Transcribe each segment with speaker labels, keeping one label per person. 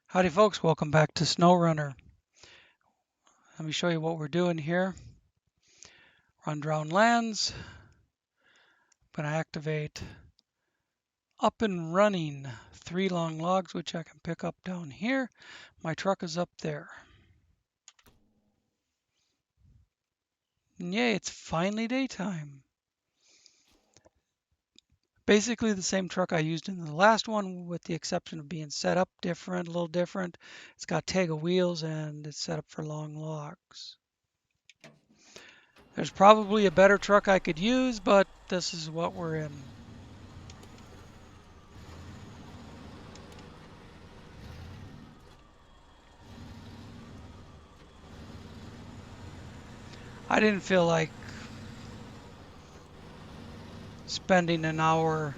Speaker 1: Howdy folks, welcome back to SnowRunner. Let me show you what we're doing here. We're on drowned lands. I'm going to activate up and running 3 long logs, which I can pick up down here. My truck is up there. And yay, it's finally daytime. Basically the same truck I used in the last one, with the exception of being set up different, a little different. It's got Tega wheels and it's set up for long logs. There's probably a better truck I could use, but this is what we're in. I didn't feel like spending an hour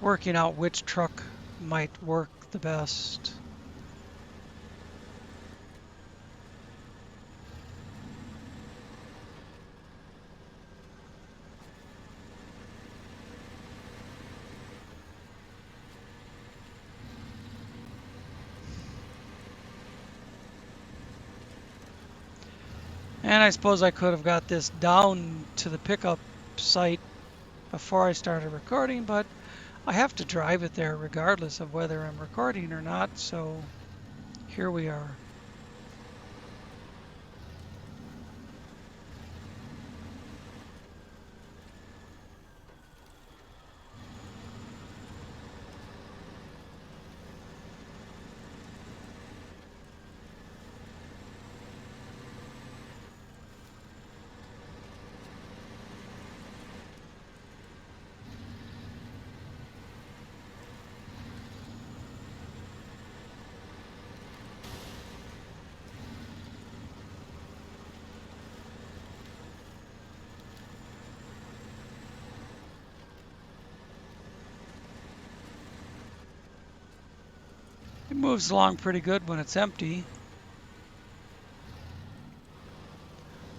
Speaker 1: working out which truck might work the best. And I suppose I could have got this down to the pickup site before I started recording, but I have to drive it there regardless of whether I'm recording or not, so here we are. It moves along pretty good when it's empty,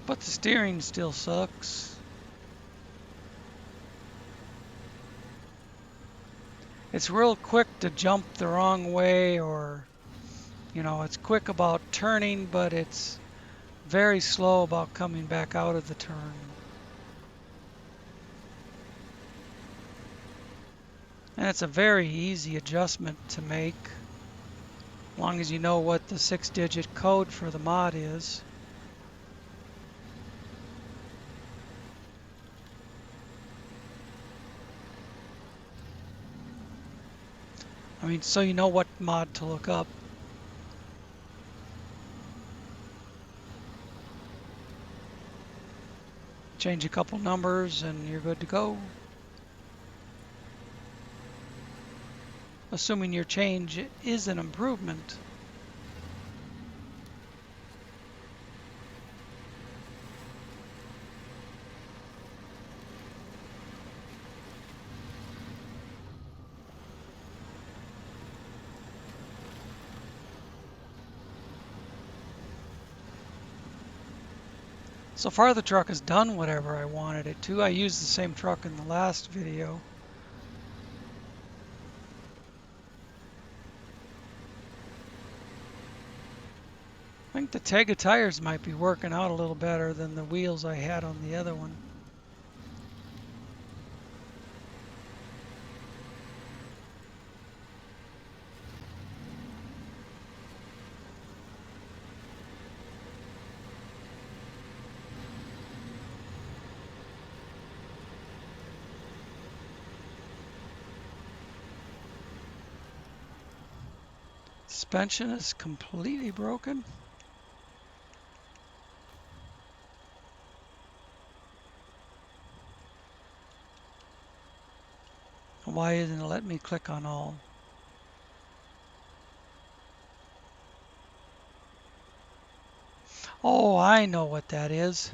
Speaker 1: but the steering still sucks. It's real quick to jump the wrong way, or, it's quick about turning, but it's very slow about coming back out of the turn. And it's a very easy adjustment to make, as long as you know what the 6-digit code for the mod is. So you know what mod to look up. Change a couple numbers and you're good to go. Assuming your change is an improvement. So far the truck has done whatever I wanted it to. I used the same truck in the last video. I think the Tega tires might be working out a little better than the wheels I had on the other one. Suspension is completely broken. Why isn't it letting me click on all? Oh, I know what that is.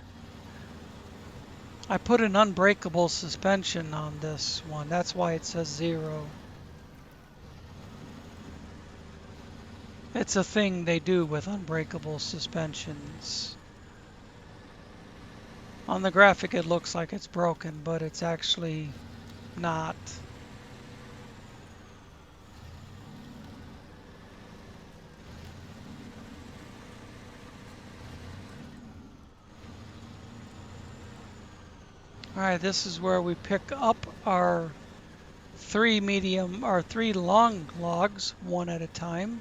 Speaker 1: I put an unbreakable suspension on this one. That's why it says 0. It's a thing they do with unbreakable suspensions. On the graphic it looks like it's broken, but it's actually not. All right, this is where we pick up our three long logs one at a time.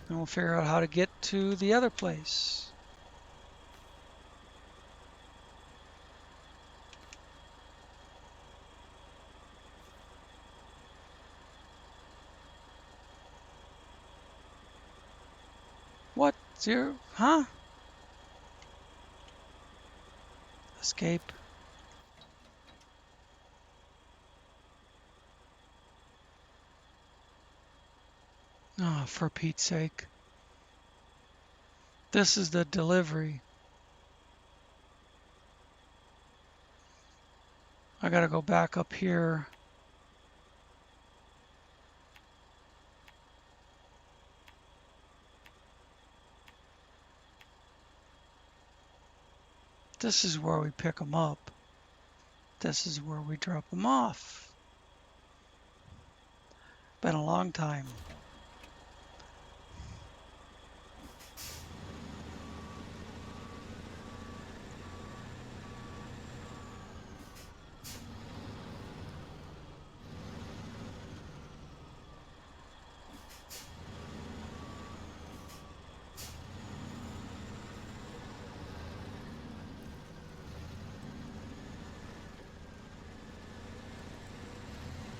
Speaker 1: And we'll figure out how to get to the other place. What? Zero? Huh? Escape. Oh, for Pete's sake. This is the delivery. I gotta go back up here. This is where we pick them up. This is where we drop them off. Been a long time.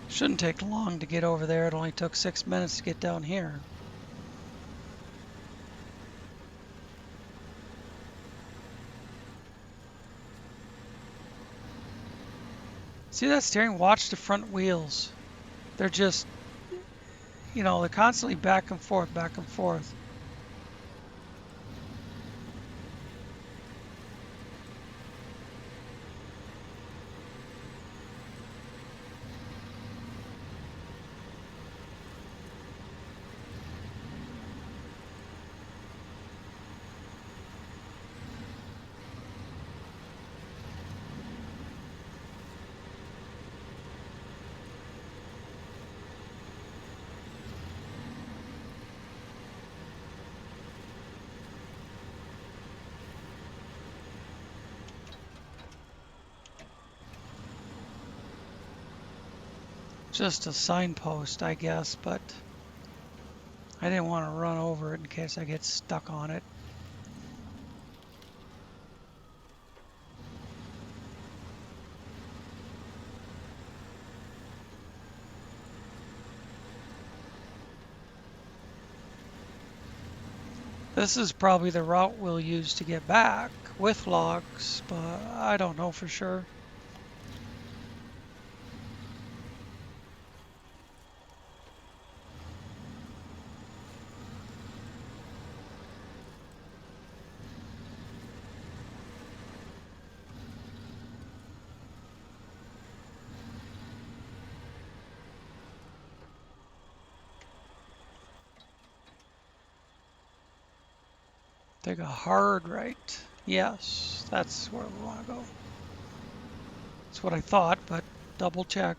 Speaker 1: Shouldn't take long to get over there. It only took 6 minutes to get down here. See that steering? Watch the front wheels. They're just, they're constantly back and forth, back and forth. Just a signpost, I guess, but I didn't want to run over it in case I get stuck on it. This is probably the route we'll use to get back with logs, but I don't know for sure. Take a hard right. Yes, that's where we want to go. That's what I thought, but double check.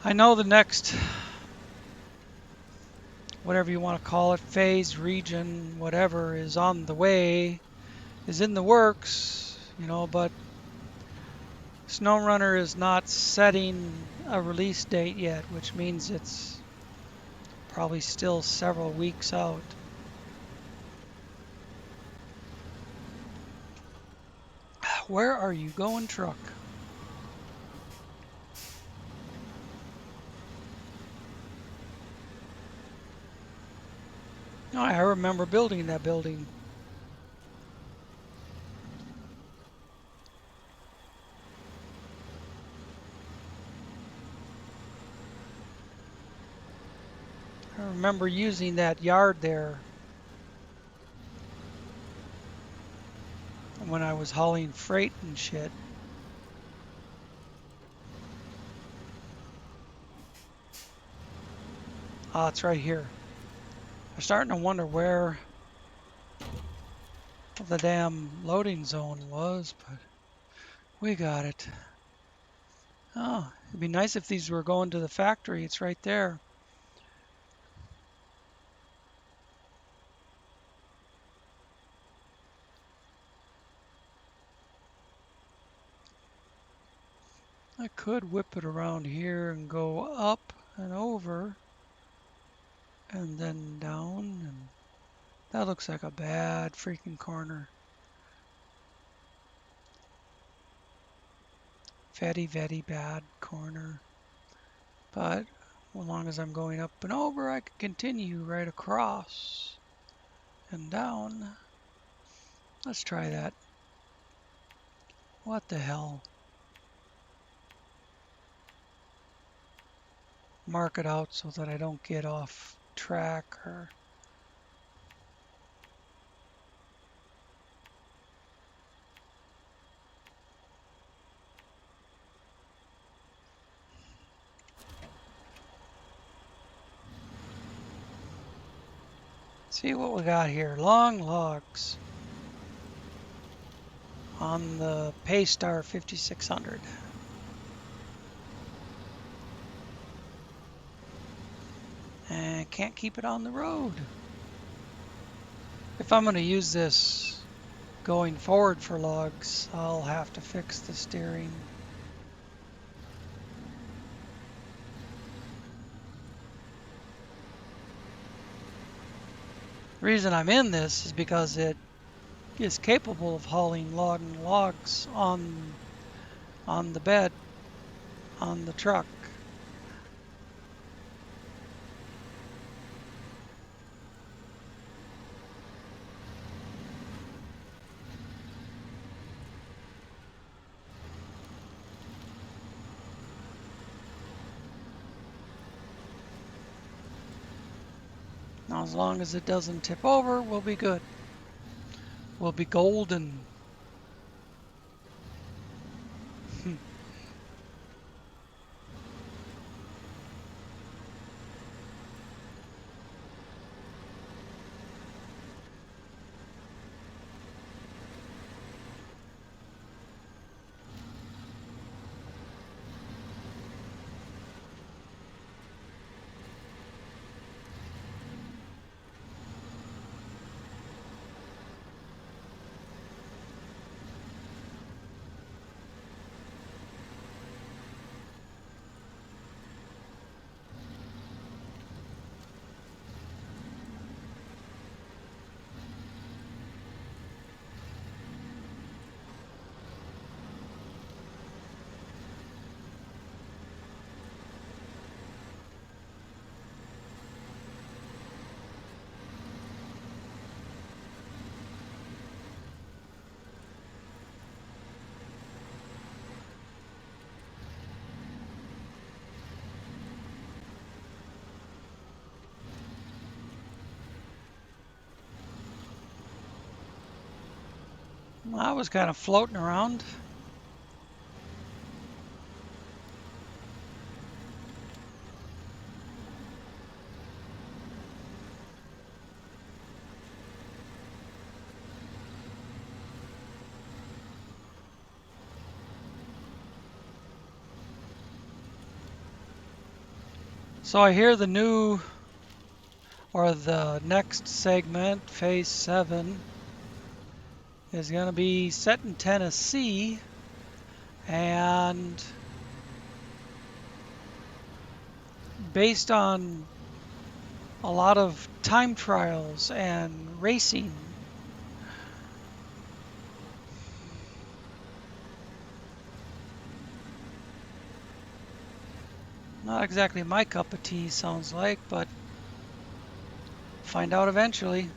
Speaker 1: I know the next, whatever you want to call it, phase, region, whatever, is on the way, is in the works, but SnowRunner is not setting a release date yet, which means it's probably still several weeks out. Where are you going, truck? Oh, I remember building that building. I remember using that yard there when I was hauling freight and shit. Ah, it's right here. I'm starting to wonder where the damn loading zone was, but we got it. Oh, it'd be nice if these were going to the factory. It's right there. I could whip it around here and go up and over and then down, and that looks like a bad freaking corner. Very bad corner. But as long as I'm going up and over, I can continue right across and down. Let's try that. What the hell? Mark it out so that I don't get off track or... See what we got here. Long logs on the Paystar 5600. And can't keep it on the road. If I'm going to use this going forward for logs, I'll have to fix the steering. The reason I'm in this is because it is capable of hauling logs on the bed on the truck. Now, as long as it doesn't tip over, we'll be good. We'll be golden. Well, I was kind of floating around. So I hear the new, or the next segment, Phase 7, is going to be set in Tennessee, and based on a lot of time trials and racing. Not exactly my cup of tea, sounds like, but find out eventually.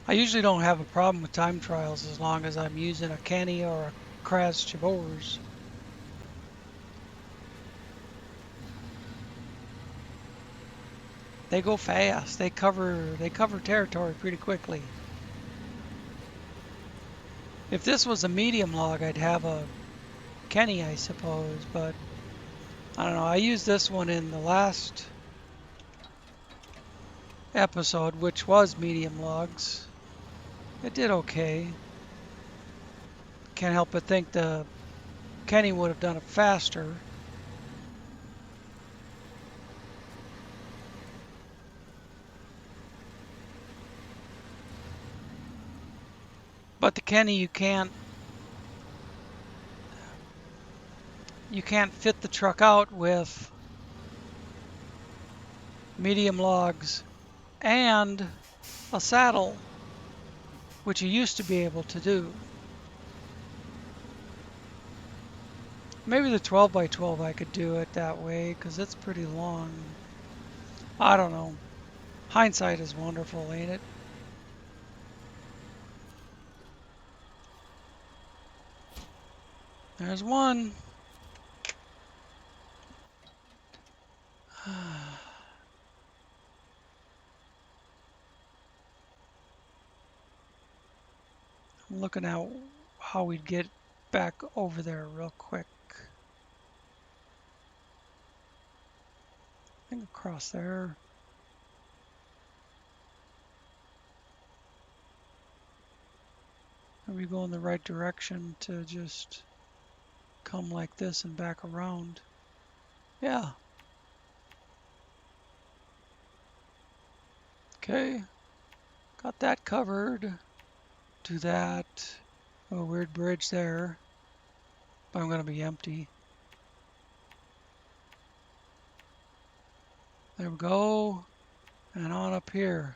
Speaker 1: I usually don't have a problem with time trials as long as I'm using a Kenny or a Kraz Chabors. They go fast. They cover territory pretty quickly. If this was a medium log, I'd have a Kenny, I suppose, but I don't know. I used this one in the last episode, which was medium logs. It did okay. Can't help but think the Kenny would have done it faster. But the Kenny, you can't fit the truck out with medium logs and a saddle, which you used to be able to do. Maybe the 12 by 12 I could do it that way because it's pretty long. I don't know. Hindsight is wonderful, ain't it? There's one. I'm looking at how we'd get back over there real quick. I think across there. Are we going the right direction to just come like this and back around? Yeah. Okay. Got that covered. Do that. Oh, weird bridge there. But I'm going to be empty. There we go. And on up here.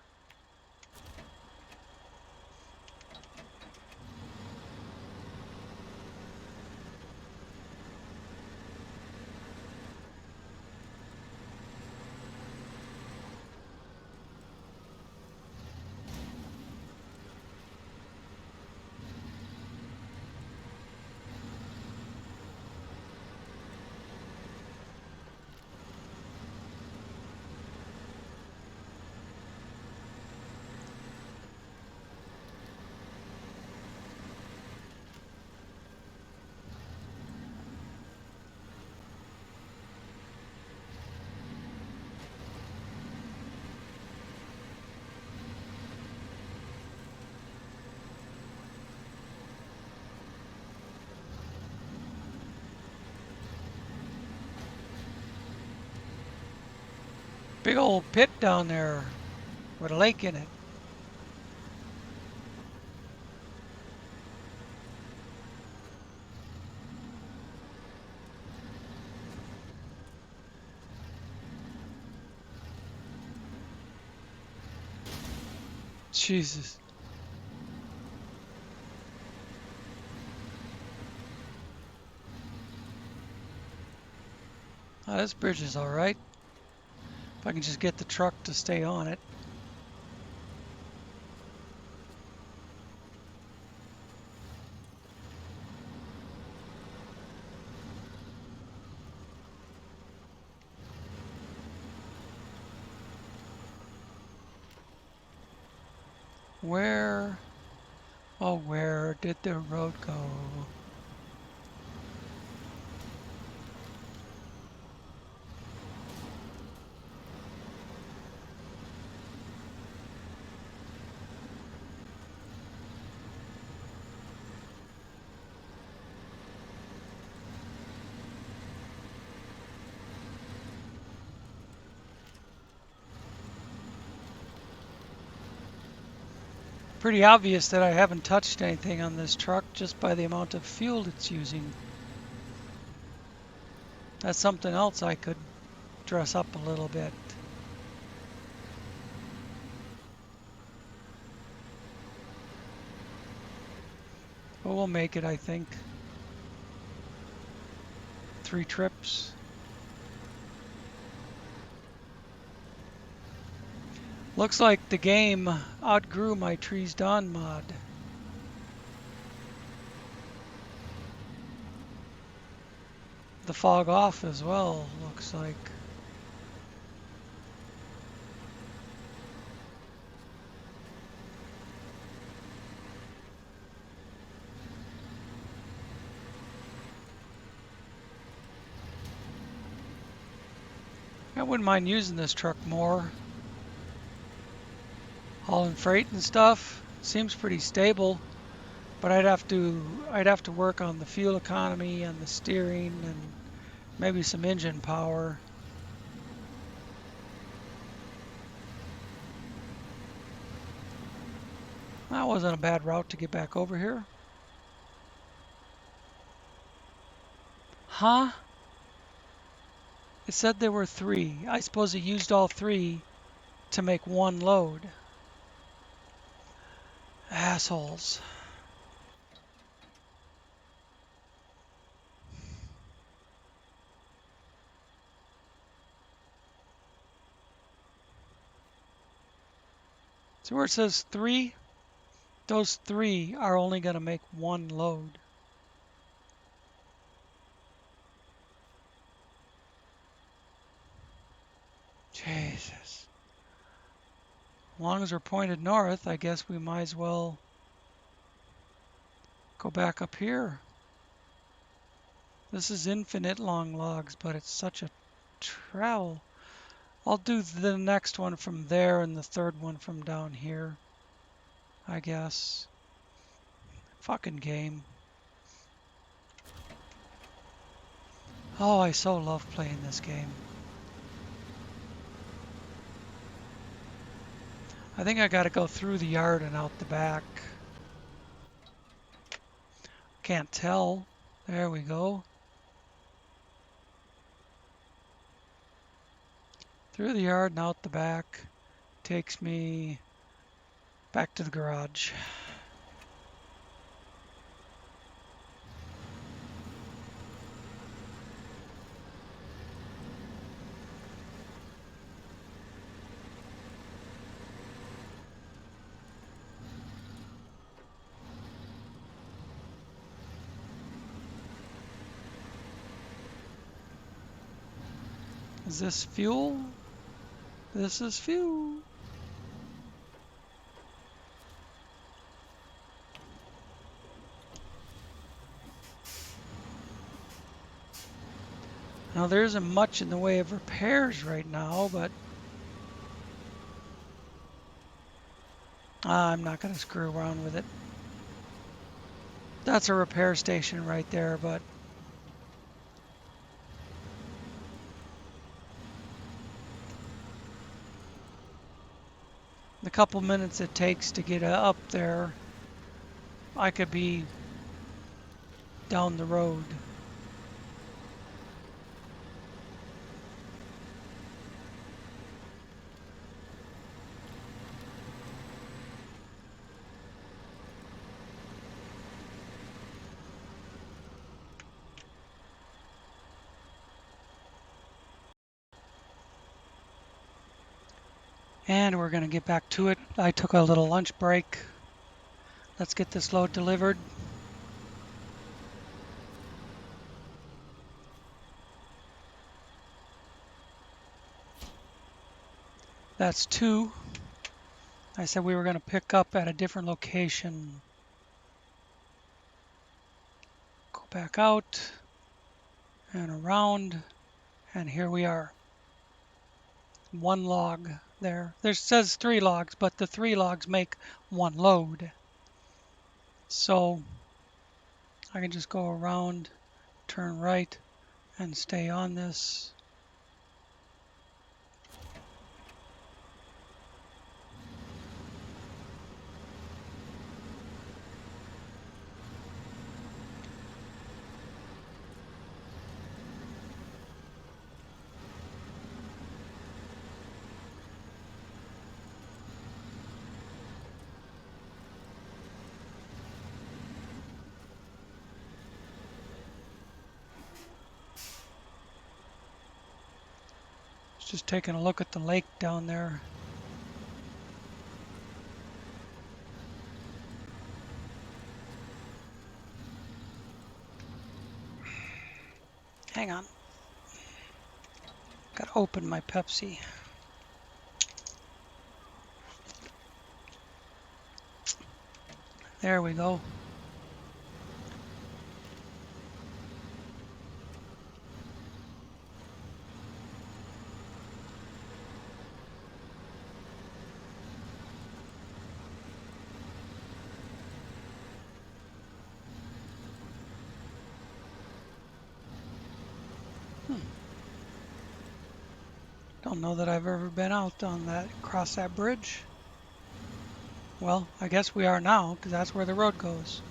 Speaker 1: Big old pit down there with a lake in it. Jesus. Oh, this bridge is all right. If I can just get the truck to stay on it. Where, oh, where did the road go? Pretty obvious that I haven't touched anything on this truck just by the amount of fuel it's using. That's something else I could dress up a little bit. But we'll make it, I think. 3 trips. Looks like the game outgrew my trees done mod. The fog off as well, looks like. I wouldn't mind using this truck more. Hauling freight and stuff. Seems pretty stable, but I'd have to work on the fuel economy and the steering and maybe some engine power. That wasn't a bad route to get back over here. Huh? It said there were 3. I suppose it used all 3 to make one load. Assholes. So where it says 3, those 3 are only going to make one load. Jesus. As long as we're pointed north, I guess we might as well go back up here. This is infinite long logs, but it's such a travel. I'll do the next one from there and the third one from down here, I guess. Fucking game. Oh, I so love playing this game. I think I gotta go through the yard and out the back. Can't tell. There we go. Through the yard and out the back. Takes me back to the garage. Is this fuel? This is fuel. Now there isn't much in the way of repairs right now, but I'm not going to screw around with it. That's a repair station right there, but the couple minutes it takes to get up there, I could be down the road. And we're going to get back to it. I took a little lunch break. Let's get this load delivered. That's 2. I said we were going to pick up at a different location. Go back out and around, and here we are. 1 log there. There says 3 logs, but the 3 logs make 1 load. So I can just go around, turn right, and stay on this. Just taking a look at the lake down there. Hang on. Gotta open my Pepsi. There we go. Don't know that I've ever been out on that, across that bridge. Well, I guess we are now, because that's where the road goes.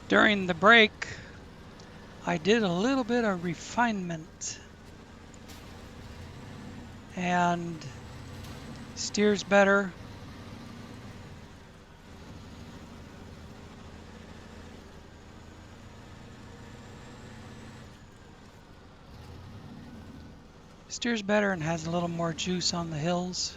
Speaker 1: During the break, I did a little bit of refinement and steers better. Steers better and has a little more juice on the hills.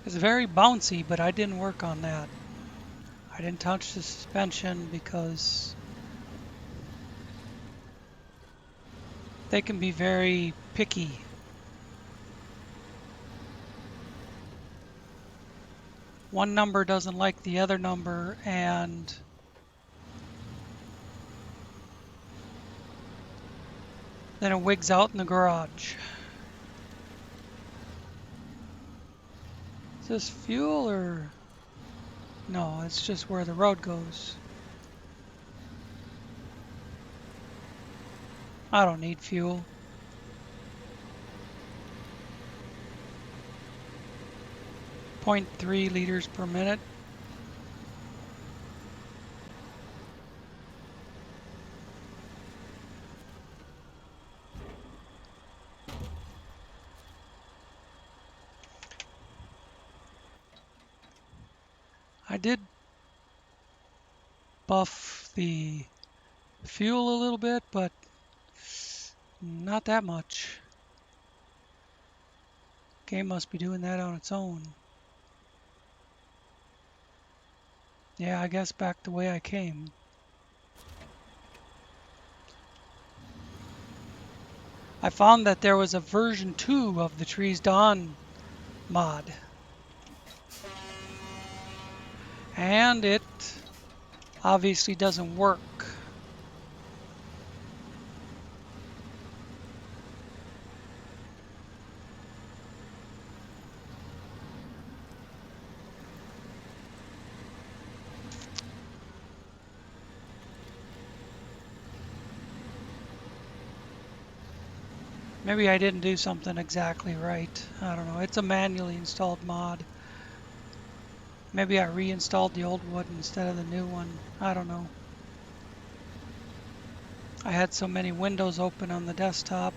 Speaker 1: It's very bouncy, but I didn't work on that. I didn't touch the suspension because they can be very picky. One number doesn't like the other number, and then it wigs out in the garage. Is this fuel or? No, it's just where the road goes. I don't need fuel. .3 liters per minute. I did buff the fuel a little bit, but not that much. Game must be doing that on its own. Yeah, I guess back the way I came. I found that there was a version 2 of the Trees Dawn mod. And it obviously doesn't work. Maybe I didn't do something exactly right. I don't know. It's a manually installed mod. Maybe I reinstalled the old one instead of the new one. I don't know. I had so many windows open on the desktop.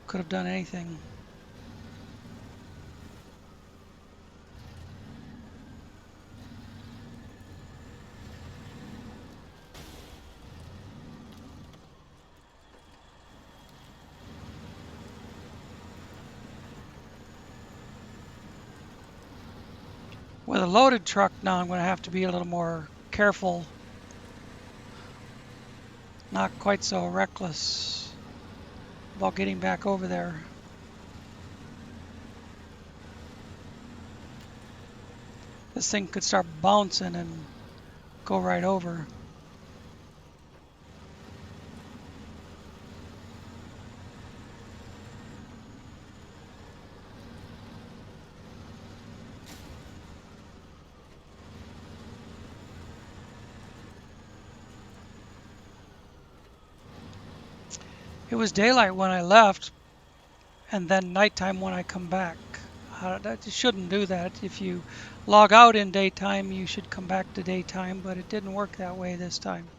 Speaker 1: Could have done anything. With a loaded truck now, I'm going to have to be a little more careful. Not quite so reckless about getting back over there. This thing could start bouncing and go right over. It was daylight when I left, and then nighttime when I come back. That you shouldn't do that. If you log out in daytime, you should come back to daytime, but it didn't work that way this time.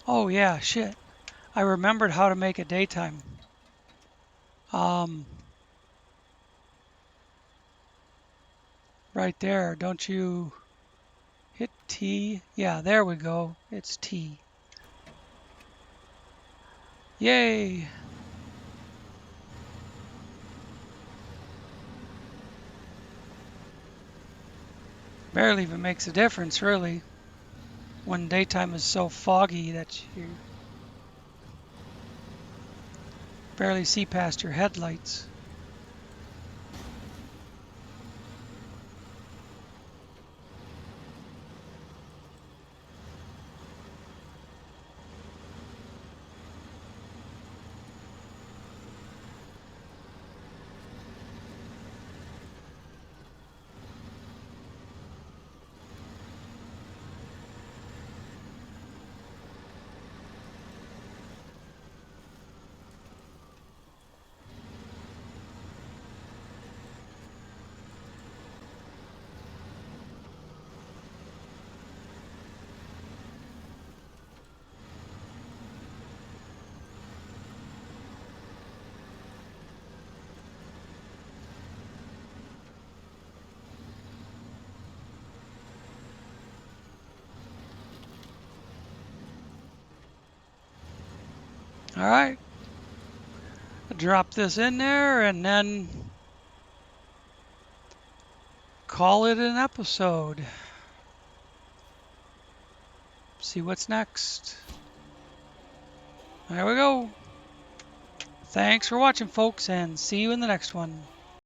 Speaker 1: Oh yeah, shit. I remembered how to make it daytime. Right there, don't you hit T? Yeah, there we go. It's T. Yay! Barely even makes a difference, really, when daytime is so foggy that you barely see past your headlights. All right, drop this in there and then call it an episode. See what's next. There we go. Thanks for watching, folks, and see you in the next one.